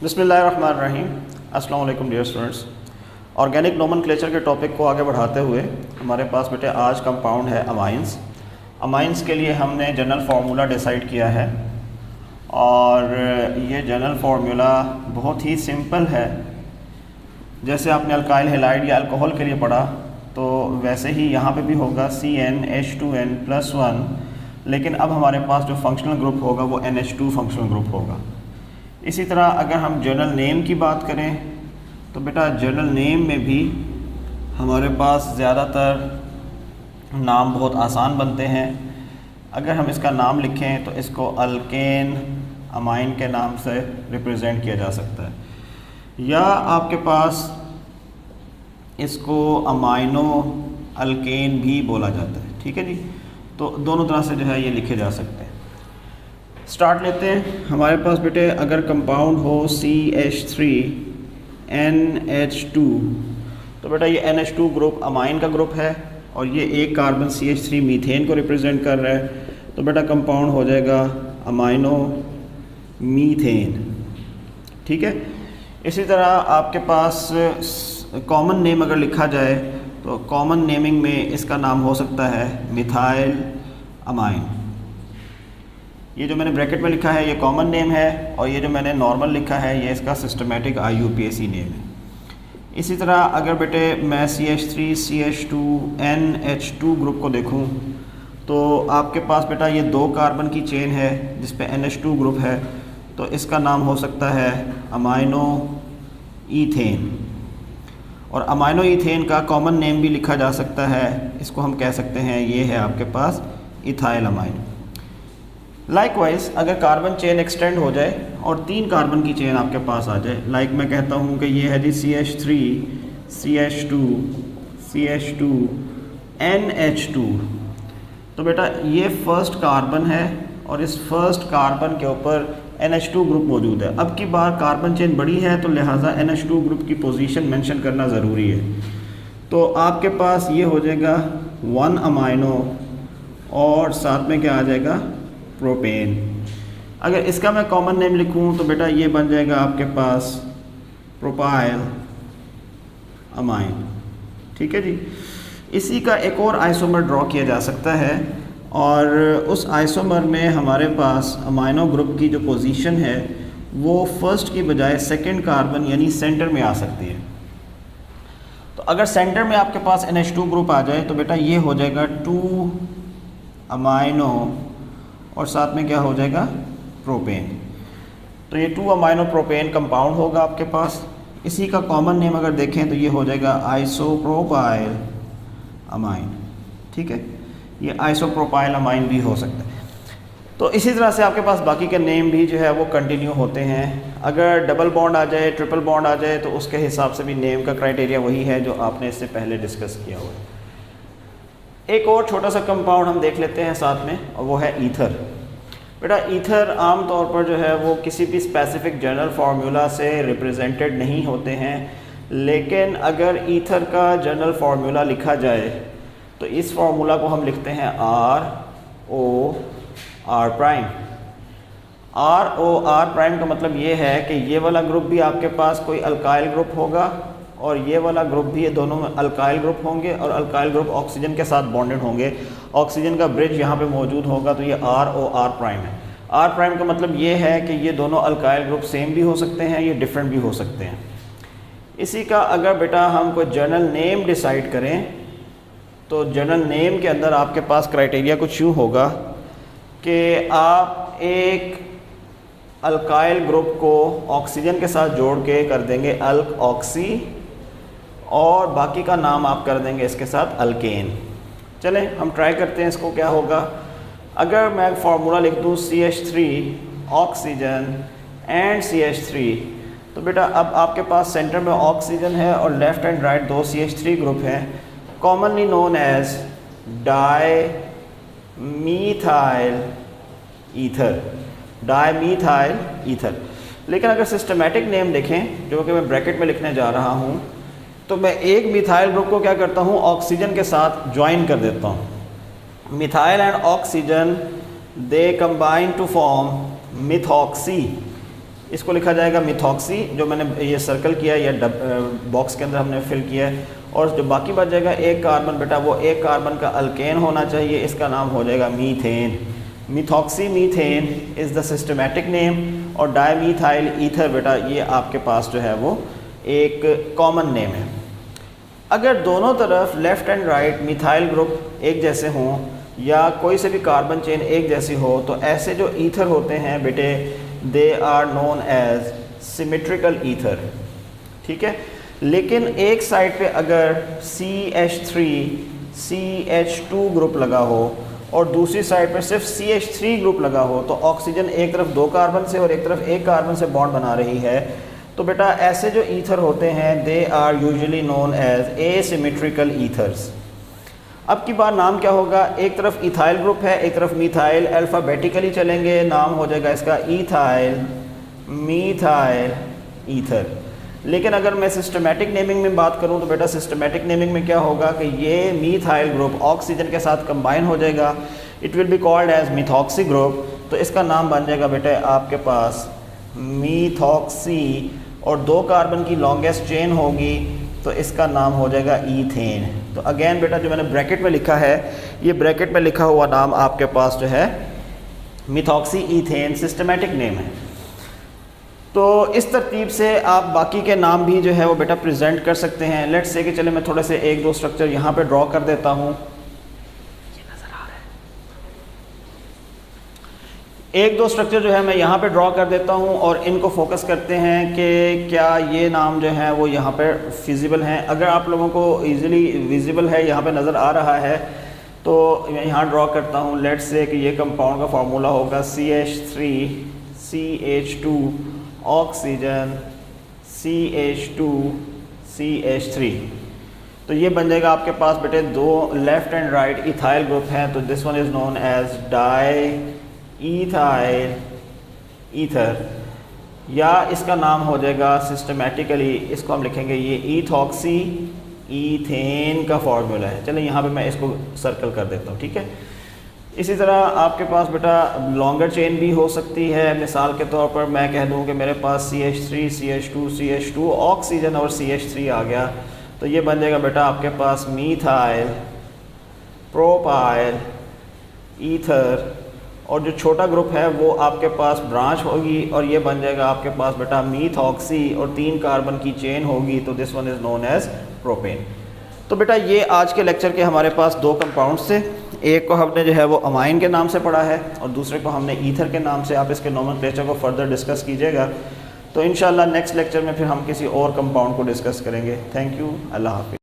बिस्मिल्लाहिर्रहमानिर्रहीम। अस्सलाम वालेकुम डियर स्टूडेंट्स। ऑर्गेनिक नोमेनक्लेचर के टॉपिक को आगे बढ़ाते हुए हमारे पास बेटे आज कंपाउंड है अमाइंस। अमाइंस के लिए हमने जनरल फार्मूला डिसाइड किया है और ये जनरल फार्मूला बहुत ही सिंपल है। जैसे आपने अल्काइल हैलाइड या अल्कोहल के लिए पढ़ा तो वैसे ही यहाँ पे भी होगा CnH2n+1, लेकिन अब हमारे पास जो फंक्शनल ग्रुप होगा वो NH2 फंक्शनल ग्रुप होगा। इसी तरह अगर हम जनरल नेम की बात करें तो बेटा जनरल नेम में भी हमारे पास ज़्यादातर नाम बहुत आसान बनते हैं। अगर हम इसका नाम लिखें तो इसको अल्केन अमाइन के नाम से रिप्रेजेंट किया जा सकता है, या आपके पास इसको अमाइनो अल्केन भी बोला जाता है। ठीक है जी, तो दोनों तरह से जो है ये लिखे जा सकते हैं। स्टार्ट लेते हैं। हमारे पास बेटे अगर कंपाउंड हो CH3NH2 तो बेटा ये NH2 ग्रुप अमाइन का ग्रुप है और ये एक कार्बन CH3 मीथेन को रिप्रेजेंट कर रहा है, तो बेटा कंपाउंड हो जाएगा अमाइनो मीथेन। ठीक है। इसी तरह आपके पास कॉमन नेम अगर लिखा जाए तो कॉमन नेमिंग में इसका नाम हो सकता है मिथाइल अमाइन। ये जो मैंने ब्रैकेट में लिखा है ये कॉमन नेम है और ये जो मैंने नॉर्मल लिखा है ये इसका सिस्टमेटिक IUPAC नेम है। इसी तरह अगर बेटे मैं CH3CH2NH2 ग्रुप को देखूं तो आपके पास बेटा ये 2 कार्बन की चेन है जिस पे NH2 ग्रुप है, तो इसका नाम हो सकता है अमाइनो ईथेन। और अमाइनो ईथेन का कॉमन नेम भी लिखा जा सकता है, इसको हम कह सकते हैं ये है आपके पास इथाइल अमाइन। लाइकवाइज अगर कार्बन चेन एक्सटेंड हो जाए और 3 कार्बन की चेन आपके पास आ जाए, लाइक मैं कहता हूँ कि ये है जी CH3 CH2 CH2 NH2, तो बेटा ये फर्स्ट कार्बन है और इस फर्स्ट कार्बन के ऊपर NH2 ग्रुप मौजूद है। अब की बार कार्बन चेन बड़ी है तो लिहाजा NH2 ग्रुप की पोजीशन मेंशन करना ज़रूरी है। तो आपके पास ये हो जाएगा 1 अमाइनो और साथ में क्या आ जाएगा प्रोपेन। अगर इसका मैं कॉमन नेम लिखूं तो बेटा ये बन जाएगा आपके पास प्रोपाइल अमाइन। ठीक है जी। इसी का एक और आइसोमर ड्रॉ किया जा सकता है और उस आइसोमर में हमारे पास अमाइनो ग्रुप की जो पोजीशन है वो फर्स्ट की बजाय सेकंड कार्बन यानी सेंटर में आ सकती है। तो अगर सेंटर में आपके पास NH2 ग्रुप आ जाए तो बेटा ये हो जाएगा 2 अमाइनो और साथ में क्या हो जाएगा प्रोपेन। तो ये 2 अमाइनो प्रोपेन कंपाउंड होगा आपके पास। इसी का कॉमन नेम अगर देखें तो ये हो जाएगा आइसोप्रोपाइल अमाइन। ठीक है, ये आइसोप्रोपाइल अमाइन भी हो सकता है। तो इसी तरह से आपके पास बाकी के नेम भी जो है वो कंटिन्यू होते हैं। अगर डबल बॉन्ड आ जाए ट्रिपल बॉन्ड आ जाए तो उसके हिसाब से भी नेम का क्राइटेरिया वही है जो आपने इससे पहले डिस्कस किया हुआ है। एक और छोटा सा कंपाउंड हम देख लेते हैं साथ में और वो है ईथर। बेटा ईथर आम तौर पर जो है वो किसी भी स्पेसिफिक जनरल फार्मूला से रिप्रेजेंटेड नहीं होते हैं, लेकिन अगर ईथर का जनरल फार्मूला लिखा जाए तो इस फार्मूला को हम लिखते हैं ROR प्राइम। ROR प्राइम का मतलब ये है कि ये वाला ग्रुप भी आपके पास कोई अल्काइल ग्रुप होगा और ये वाला ग्रुप भी, ये दोनों में अल्काइल ग्रुप होंगे और अल्काइल ग्रुप ऑक्सीजन के साथ बॉन्डेड होंगे। ऑक्सीजन का ब्रिज यहाँ पे मौजूद होगा, तो ये ROR प्राइम है। R प्राइम का मतलब ये है कि ये दोनों अल्काइल ग्रुप सेम भी हो सकते हैं, ये डिफरेंट भी हो सकते हैं। इसी का अगर बेटा हम कोई जनरल नेम डिसाइड करें तो जनरल नेम के अंदर आपके पास क्राइटेरिया कुछ यूँ होगा कि आप एक अल्काइल ग्रुप को ऑक्सीजन के साथ जोड़ के कर देंगे अल्क ऑक्सी और बाकी का नाम आप कर देंगे इसके साथ अल्केन। चलें हम ट्राई करते हैं इसको क्या होगा। अगर मैं फार्मूला लिख दूँ CH3 ऑक्सीजन एंड CH3, तो बेटा अब आपके पास सेंटर में ऑक्सीजन है और left and right 2 CH3 group हैं, commonly known as dimethyl ether, dimethyl ether. लेकिन अगर सिस्टमेटिक नेम देखें जो कि मैं ब्रैकेट में लिखने जा रहा हूँ तो मैं एक मिथाइल ग्रुप को क्या करता हूँ ऑक्सीजन के साथ ज्वाइन कर देता हूँ। Methyl and oxygen they combine to form methoxy इसको लिखा जाएगा मिथॉक्सी, जो मैंने ये सर्कल किया या बॉक्स के अंदर हमने फिल किया है। और जो बाकी बच जाएगा एक कार्बन बेटा, वो एक कार्बन का अल्केन होना चाहिए, इसका नाम हो जाएगा methane. Methoxy methane is the systematic name, और डाईमीथाइल ईथर बेटा ये आपके पास जो है वो एक कॉमन नेम है। अगर दोनों तरफ left and right methyl group एक जैसे हों या कोई से भी कार्बन चेन एक जैसी हो, तो ऐसे जो ईथर होते हैं बेटे, they are known as symmetrical ether, ठीक है। लेकिन एक साइड पे अगर CH3 CH2 ग्रुप लगा हो और दूसरी साइड पे सिर्फ CH3 ग्रुप लगा हो, तो ऑक्सीजन एक तरफ 2 कार्बन से और एक तरफ 1 कार्बन से बॉन्ड बना रही है, तो बेटा ऐसे जो ईथर होते हैं they are usually known as asymmetrical ethers. अब की बार नाम क्या होगा, एक तरफ इथाइल ग्रुप है, एक तरफ मिथाइल, अल्फ़ाबेटिकली चलेंगे, नाम हो जाएगा इसका इथाइल मीथाइल ईथर। लेकिन अगर मैं सिस्टमेटिक नेमिंग में बात करूं तो बेटा सिस्टमेटिक नेमिंग में क्या होगा कि ये मीथाइल ग्रुप ऑक्सीजन के साथ कंबाइन हो जाएगा, it will be called as methoxy group, तो इसका नाम बन जाएगा बेटा आपके पास मिथॉक्सी, और 2 कार्बन की लॉन्गेस्ट चेन होगी तो इसका नाम हो जाएगा ईथेन। तो अगेन बेटा जो मैंने ब्रैकेट में लिखा है, ये ब्रैकेट में लिखा हुआ नाम आपके पास जो है मिथॉक्सी ईथेन सिस्टमेटिक नेम है। तो इस तरतीब से आप बाकी के नाम भी जो है वो बेटा प्रेजेंट कर सकते हैं। लेट्स से कि चले मैं थोड़े से 1-2 स्ट्रक्चर यहाँ पे ड्रॉ कर देता हूँ। 1-2 स्ट्रक्चर जो है मैं यहाँ पे ड्रॉ कर देता हूँ और इनको फोकस करते हैं कि क्या ये नाम जो है वो यहाँ पे फिजिबल हैं। अगर आप लोगों को इजीली विजिबल है, यहाँ पे नज़र आ रहा है, तो मैं यहाँ ड्रॉ करता हूँ। लेट्स से कि ये कंपाउंड का फार्मूला होगा CH3 CH2 oxygen CH2 CH3। तो ये बन जाएगा आपके पास बेटे 2 left and right ethyl group हैं, तो this one is known as diethyl ether, या इसका नाम हो जाएगा सिस्टमेटिकली, इसको हम लिखेंगे ये इथॉक्सी ईथेन का फॉर्मूला है। चलिए यहाँ पे मैं इसको सर्कल कर देता हूँ, ठीक है। इसी तरह आपके पास बेटा लॉन्गर चेन भी हो सकती है। मिसाल के तौर पर मैं कह दूँ कि मेरे पास CH3 CH2 CH2 ऑक्सीजन और CH3 आ गया, तो ये बन जाएगा बेटा आपके पास मीथाइल प्रोपाइल ईथर, और जो छोटा ग्रुप है वो आपके पास ब्रांच होगी और ये बन जाएगा आपके पास बेटा मीथॉक्सी, और 3 कार्बन की चेन होगी, तो this one is known as propane. तो बेटा ये आज के लेक्चर के हमारे पास 2 कंपाउंड्स थे। एक को हमने जो है वो अमाइन के नाम से पढ़ा है और दूसरे को हमने ईथर के नाम से। आप इसके नोमेनक्लेचर को फर्दर डिस्कस कीजिएगा, तो इंशाल्लाह नेक्स्ट लेक्चर में फिर हम किसी और कंपाउंड को डिस्कस करेंगे। थैंक यू, अल्लाह हाफिज़।